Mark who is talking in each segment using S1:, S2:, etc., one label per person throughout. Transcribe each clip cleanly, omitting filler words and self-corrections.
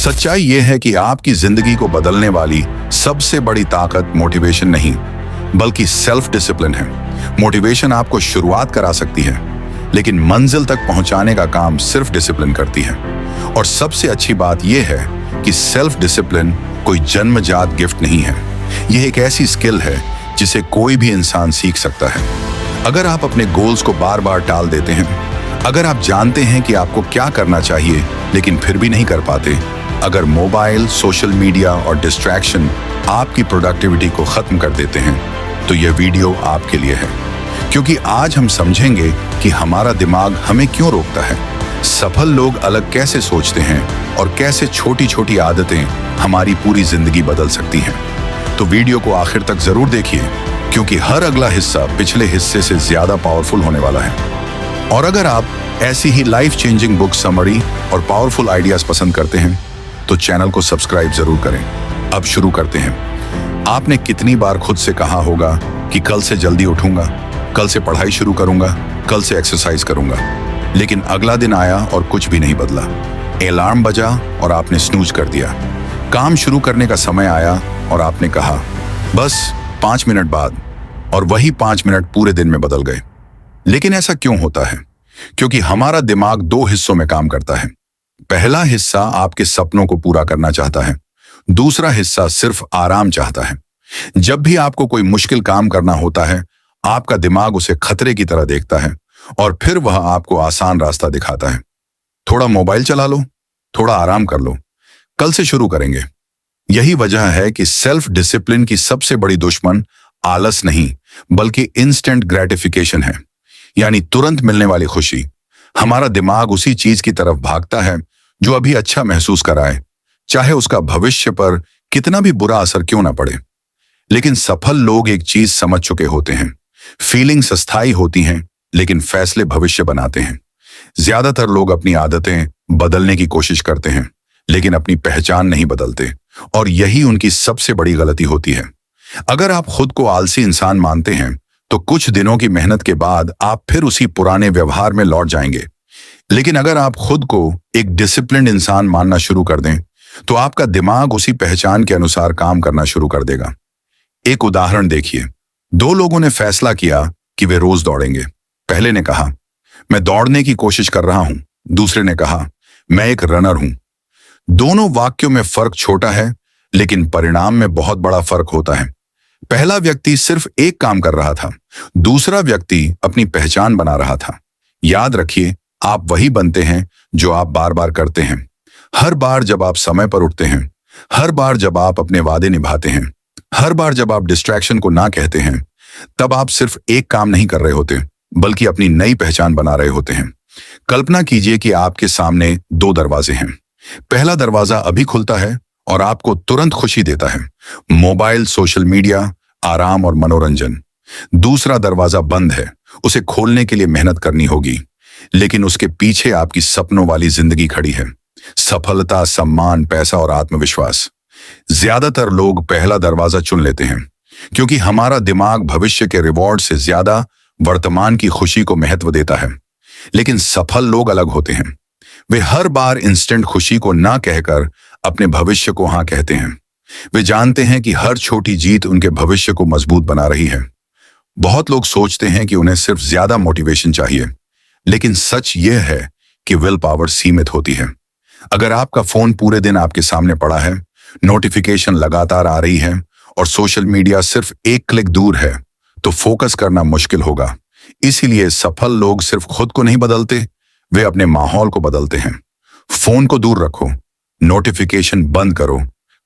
S1: सच्चाई यह है कि आपकी जिंदगी को बदलने वाली सबसे बड़ी ताकत मोटिवेशन नहीं, बल्कि सेल्फ डिसिप्लिन है। मोटिवेशन आपको शुरुआत करा सकती है, लेकिन मंजिल तक पहुंचाने का काम सिर्फ डिसिप्लिन करती है। और सबसे अच्छी बात यह है कि सेल्फ डिसिप्लिन कोई जन्मजात गिफ्ट नहीं है। यह एक ऐसी स्किल है जिसे कोई भी इंसान सीख सकता है। अगर आप अपने गोल्स को बार बार टाल देते हैं, अगर आप जानते हैं कि आपको क्या करना चाहिए लेकिन फिर भी नहीं कर पाते, अगर मोबाइल, सोशल मीडिया और डिस्ट्रैक्शन आपकी प्रोडक्टिविटी को खत्म कर देते हैं, तो यह वीडियो आपके लिए है। क्योंकि आज हम समझेंगे कि हमारा दिमाग हमें क्यों रोकता है, सफल लोग अलग कैसे सोचते हैं और कैसे छोटी छोटी आदतें हमारी पूरी जिंदगी बदल सकती हैं। तो वीडियो को आखिर तक जरूर देखिए, क्योंकि हर अगला हिस्सा पिछले हिस्से से ज्यादा पावरफुल होने वाला है। और अगर आप ऐसी ही लाइफ चेंजिंग बुक समरी और पावरफुल आइडियाज पसंद करते हैं, तो चैनल को सब्सक्राइब जरूर करें। अब शुरू करते हैं। आपने कितनी बार खुद से कहा होगा कि कल से जल्दी उठूंगा, कल से पढ़ाई शुरू करूंगा, कल से एक्सरसाइज करूंगा, लेकिन अगला दिन आया और कुछ भी नहीं बदला। अलार्म बजा और आपने स्नूज कर दिया। काम शुरू करने का समय आया और आपने कहा बस 5 मिनट बाद, और वही 5 मिनट पूरे दिन में बदल गए। लेकिन ऐसा क्यों होता है? क्योंकि हमारा दिमाग 2 हिस्सों में काम करता है। पहला हिस्सा आपके सपनों को पूरा करना चाहता है, दूसरा हिस्सा सिर्फ आराम चाहता है। जब भी आपको कोई मुश्किल काम करना होता है, आपका दिमाग उसे खतरे की तरह देखता है और फिर वह आपको आसान रास्ता दिखाता है। थोड़ा मोबाइल चला लो, थोड़ा आराम कर लो, कल से शुरू करेंगे। यही वजह है कि सेल्फ डिसिप्लिन की सबसे बड़ी दुश्मन आलस नहीं, बल्कि इंस्टेंट ग्रेटिफिकेशन है, यानी तुरंत मिलने वाली खुशी। हमारा दिमाग उसी चीज की तरफ भागता है जो अभी अच्छा महसूस कराए, चाहे उसका भविष्य पर कितना भी बुरा असर क्यों ना पड़े। लेकिन सफल लोग एक चीज समझ चुके होते हैं, फीलिंग्स अस्थायी होती हैं, लेकिन फैसले भविष्य बनाते हैं। ज्यादातर लोग अपनी आदतें बदलने की कोशिश करते हैं, लेकिन अपनी पहचान नहीं बदलते, और यही उनकी सबसे बड़ी गलती होती है। अगर आप खुद को आलसी इंसान मानते हैं, तो कुछ दिनों की मेहनत के बाद आप फिर उसी पुराने व्यवहार में लौट जाएंगे। लेकिन अगर आप खुद को एक डिसिप्लिन्ड इंसान मानना शुरू कर दें, तो आपका दिमाग उसी पहचान के अनुसार काम करना शुरू कर देगा। एक उदाहरण देखिए। 2 लोगों ने फैसला किया कि वे रोज दौड़ेंगे। पहले ने कहा मैं दौड़ने की कोशिश कर रहा हूं, दूसरे ने कहा मैं एक रनर हूं। दोनों वाक्यों में फर्क छोटा है, लेकिन परिणाम में बहुत बड़ा फर्क होता है। पहला व्यक्ति सिर्फ एक काम कर रहा था, दूसरा व्यक्ति अपनी पहचान बना रहा था। याद रखिए, आप वही बनते हैं जो आप बार बार करते हैं। हर बार जब आप समय पर उठते हैं, हर बार जब आप अपने वादे निभाते हैं, हर बार जब आप डिस्ट्रैक्शन को ना कहते हैं, तब आप सिर्फ एक काम नहीं कर रहे होते, बल्कि अपनी नई पहचान बना रहे होते हैं। कल्पना कीजिए कि आपके सामने 2 दरवाजे हैं। पहला दरवाजा अभी खुलता है और आपको तुरंत खुशी देता है, मोबाइल, सोशल मीडिया, आराम और मनोरंजन। दूसरा दरवाजा बंद है, उसे खोलने के लिए मेहनत करनी होगी, लेकिन उसके पीछे आपकी सपनों वाली जिंदगी खड़ी है। सफलता, सम्मान, पैसा और आत्मविश्वास। ज्यादातर लोग पहला दरवाजा चुन लेते हैं, क्योंकि हमारा दिमाग भविष्य के रिवॉर्ड से ज्यादा वर्तमान की खुशी को महत्व देता है। लेकिन सफल लोग अलग होते हैं। वे हर बार इंस्टेंट खुशी को ना कहकर अपने भविष्य को हाँ कहते हैं। वे जानते हैं कि हर छोटी जीत उनके भविष्य को मजबूत बना रही है। बहुत लोग सोचते हैं कि उन्हें सिर्फ ज्यादा मोटिवेशन चाहिए, लेकिन सच यह है कि विल पावर सीमित होती है। अगर आपका फोन पूरे दिन आपके सामने पड़ा है, नोटिफिकेशन लगातार आ रही है और सोशल मीडिया सिर्फ एक क्लिक दूर है, तो फोकस करना मुश्किल होगा। इसीलिए सफल लोग सिर्फ खुद को नहीं बदलते, वे अपने माहौल को बदलते हैं। फोन को दूर रखो, नोटिफिकेशन बंद करो,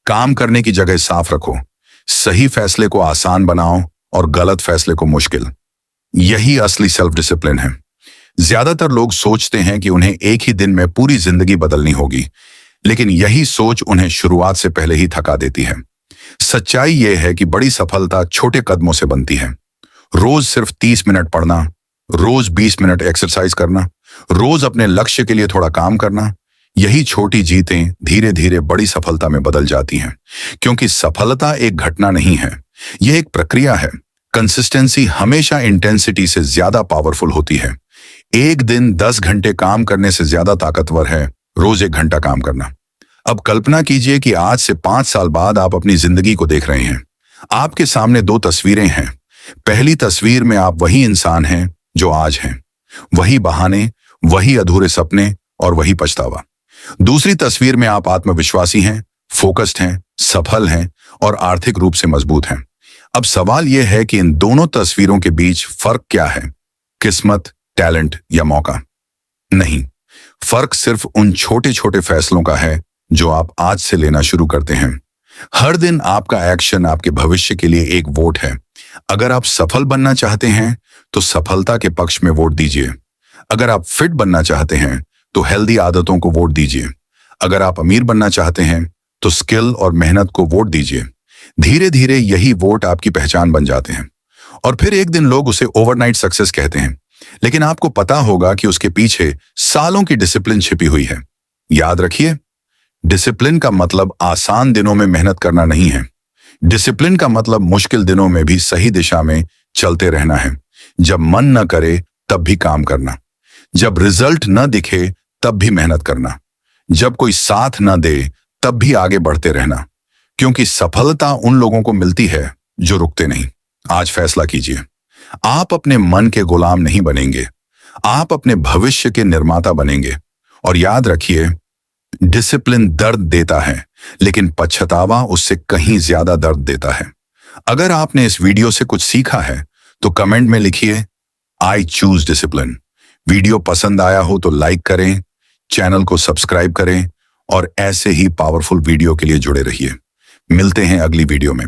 S1: काम करने की जगह साफ रखो, सही फैसले को आसान बनाओ और गलत फैसले को मुश्किल। यही असली सेल्फ डिसिप्लिन है। ज्यादातर लोग सोचते हैं कि उन्हें एक ही दिन में पूरी जिंदगी बदलनी होगी, लेकिन यही सोच उन्हें शुरुआत से पहले ही थका देती है। सच्चाई यह है कि बड़ी सफलता छोटे कदमों से बनती है। रोज सिर्फ 30 मिनट पढ़ना, रोज 20 मिनट एक्सरसाइज करना, रोज अपने लक्ष्य के लिए थोड़ा काम करना, यही छोटी जीतें धीरे धीरे बड़ी सफलता में बदल जाती हैं। क्योंकि सफलता एक घटना नहीं है, यह एक प्रक्रिया है। कंसिस्टेंसी हमेशा इंटेंसिटी से ज्यादा पावरफुल होती है। एक दिन 10 घंटे काम करने से ज्यादा ताकतवर है रोज 1 घंटा काम करना। अब कल्पना कीजिए कि आज से 5 साल बाद आप अपनी जिंदगी को देख रहे हैं। आपके सामने दो तस्वीरें हैं। पहली तस्वीर में आप वही इंसान हैं जो आज हैं, वही बहाने, वही अधूरे सपने और वही पछतावा। दूसरी तस्वीर में आप आत्मविश्वासी हैं, फोकस्ड हैं, सफल हैं और आर्थिक रूप से मजबूत हैं। अब सवाल यह है कि इन दोनों तस्वीरों के बीच फर्क क्या है? किस्मत, टैलेंट या मौका? नहीं, फर्क सिर्फ उन छोटे छोटे फैसलों का है जो आप आज से लेना शुरू करते हैं। हर दिन आपका एक्शन आपके भविष्य के लिए एक वोट है। अगर आप सफल बनना चाहते हैं तो सफलता के पक्ष में वोट दीजिए। अगर आप फिट बनना चाहते हैं तो हेल्दी आदतों को वोट दीजिए। अगर आप अमीर बनना चाहते हैं तो स्किल और मेहनत को वोट दीजिए। धीरे धीरे यही वोट आपकी पहचान बन जाते हैं और फिर एक दिन लोग उसे ओवरनाइट सक्सेस कहते हैं, लेकिन आपको पता होगा कि उसके पीछे सालों की डिसिप्लिन छिपी हुई है। याद रखिए, डिसिप्लिन का मतलब आसान दिनों में मेहनत करना नहीं है। डिसिप्लिन का मतलब मुश्किल दिनों में भी सही दिशा में चलते रहना है। जब मन न करे तब भी काम करना, जब रिजल्ट न दिखे तब भी मेहनत करना, जब कोई साथ न दे तब भी आगे बढ़ते रहना, क्योंकि सफलता उन लोगों को मिलती है जो रुकते नहीं। आज फैसला कीजिए, आप अपने मन के गुलाम नहीं बनेंगे, आप अपने भविष्य के निर्माता बनेंगे। और याद रखिए, डिसिप्लिन दर्द देता है, लेकिन पछतावा उससे कहीं ज्यादा दर्द देता है। अगर आपने इस वीडियो से कुछ सीखा है तो कमेंट में लिखिए, आई चूज डिसिप्लिन। वीडियो पसंद आया हो तो लाइक करें, चैनल को सब्सक्राइब करें और ऐसे ही पावरफुल वीडियो के लिए जुड़े रहिए। मिलते हैं अगली वीडियो में।